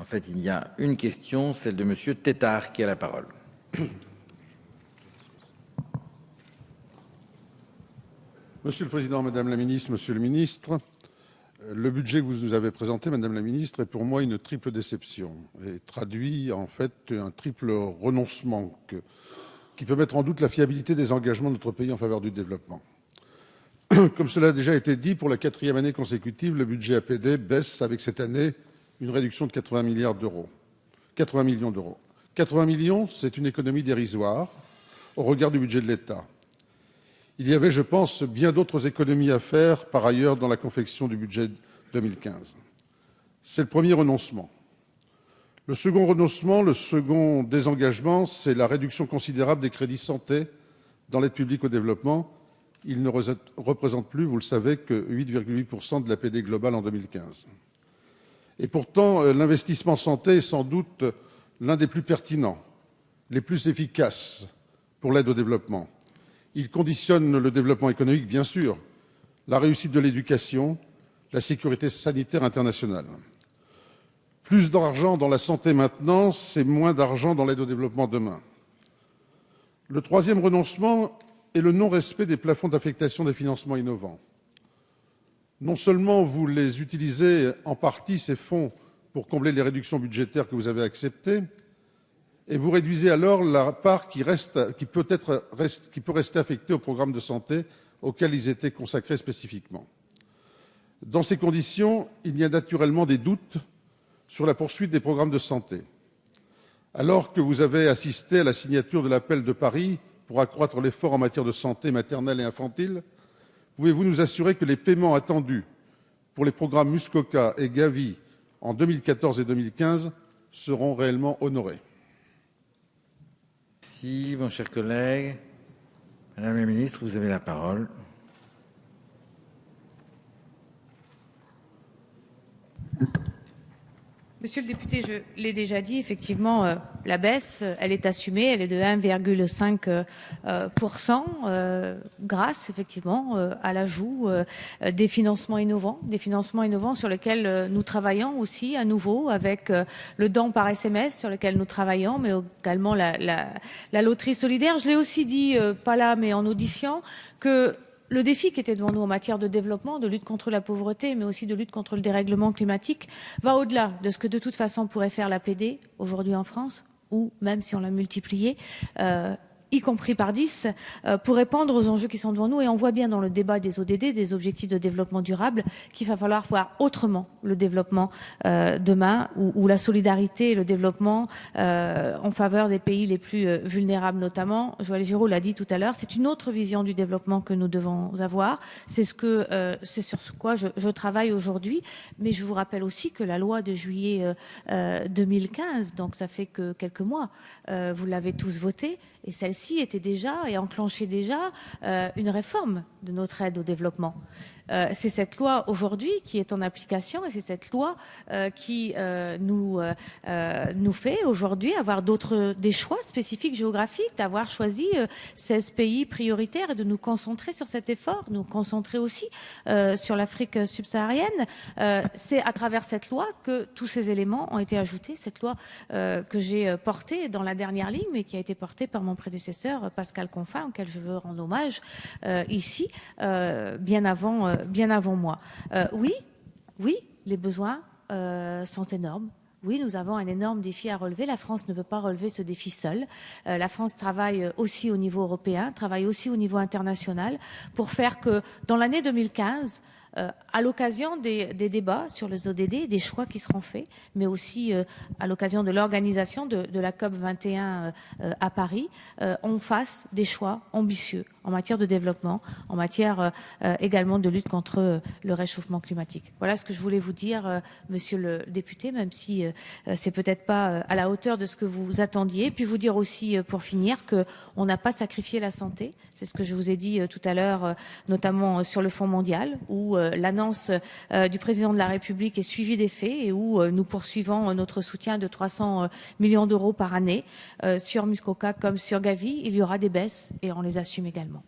En fait, il y a une question, celle de Monsieur Tétart, qui a la parole. Monsieur le Président, Madame la Ministre, Monsieur le Ministre, le budget que vous nous avez présenté, Madame la Ministre, est pour moi une triple déception et traduit en fait un triple renoncement qui peut mettre en doute la fiabilité des engagements de notre pays en faveur du développement. Comme cela a déjà été dit, pour la 4e année consécutive, le budget APD baisse avec cette année une réduction de 80 millions d'euros. 80 millions, c'est une économie dérisoire au regard du budget de l'État. Il y avait, je pense, bien d'autres économies à faire par ailleurs dans la confection du budget 2015. C'est le premier renoncement. Le second renoncement, le second désengagement, c'est la réduction considérable des crédits santé dans l'aide publique au développement. Il ne représente plus, vous le savez, que 8,8% de l'APD globale en 2015. Et pourtant, l'investissement santé est sans doute l'un des plus pertinents, les plus efficaces pour l'aide au développement. Il conditionne le développement économique, bien sûr, la réussite de l'éducation, la sécurité sanitaire internationale. Plus d'argent dans la santé maintenant, c'est moins d'argent dans l'aide au développement demain. Le troisième renoncement est le non-respect des plafonds d'affectation des financements innovants. Non seulement vous les utilisez en partie, ces fonds, pour combler les réductions budgétaires que vous avez acceptées, et vous réduisez alors la part qui peut rester affectée au programme de santé auquel ils étaient consacrés spécifiquement. Dans ces conditions, il y a naturellement des doutes sur la poursuite des programmes de santé. Alors que vous avez assisté à la signature de l'appel de Paris pour accroître l'effort en matière de santé maternelle et infantile, pouvez-vous nous assurer que les paiements attendus pour les programmes Muskoka et Gavi en 2014 et 2015 seront réellement honorés? Merci, mon cher collègue. Madame la ministre, vous avez la parole. Monsieur le député, je l'ai déjà dit, effectivement, la baisse, elle est assumée, elle est de 1,5% grâce, effectivement, à l'ajout des financements innovants sur lesquels nous travaillons aussi à nouveau avec le don par SMS sur lequel nous travaillons, mais également la loterie solidaire. Je l'ai aussi dit, pas là, mais en audition, que le défi qui était devant nous en matière de développement, de lutte contre la pauvreté, mais aussi de lutte contre le dérèglement climatique, va au-delà de ce que de toute façon pourrait faire l'APD aujourd'hui en France, ou même si on l'a multiplié, y compris par 10, pour répondre aux enjeux qui sont devant nous. Et on voit bien dans le débat des ODD, des objectifs de développement durable, qu'il va falloir voir autrement le développement demain, ou la solidarité et le développement en faveur des pays les plus vulnérables notamment. Joël Giraud l'a dit tout à l'heure, c'est une autre vision du développement que nous devons avoir. C'est sur ce quoi je travaille aujourd'hui. Mais je vous rappelle aussi que la loi de juillet 2015, donc ça fait que quelques mois, vous l'avez tous votée, et celle-ci était déjà et enclenchait déjà une réforme de notre aide au développement. C'est cette loi aujourd'hui qui est en application et c'est cette loi qui nous fait aujourd'hui avoir des choix spécifiques géographiques, d'avoir choisi 16 pays prioritaires et de nous concentrer sur cet effort, nous concentrer aussi sur l'Afrique subsaharienne. C'est à travers cette loi que tous ces éléments ont été ajoutés, cette loi que j'ai portée dans la dernière ligne, mais qui a été portée par mon prédécesseur Pascal Confin, auquel je veux rendre hommage ici, bien avant moi. Oui, les besoins sont énormes. Oui, nous avons un énorme défi à relever. La France ne peut pas relever ce défi seule. La France travaille aussi au niveau européen, travaille aussi au niveau international pour faire que dans l'année 2015, à l'occasion des débats sur les ODD, des choix qui seront faits, mais aussi à l'occasion de l'organisation de la COP 21 à Paris, on fasse des choix ambitieux en matière de développement, en matière également de lutte contre le réchauffement climatique. Voilà ce que je voulais vous dire, monsieur le député, même si c'est peut-être pas à la hauteur de ce que vous attendiez. Puis vous dire aussi, pour finir, qu'on n'a pas sacrifié la santé. C'est ce que je vous ai dit tout à l'heure, notamment sur le Fonds mondial, où l'annonce du président de la République est suivie des faits et où nous poursuivons notre soutien de 300 millions d'euros par année sur Muskoka comme sur Gavi. Il y aura des baisses et on les assume également.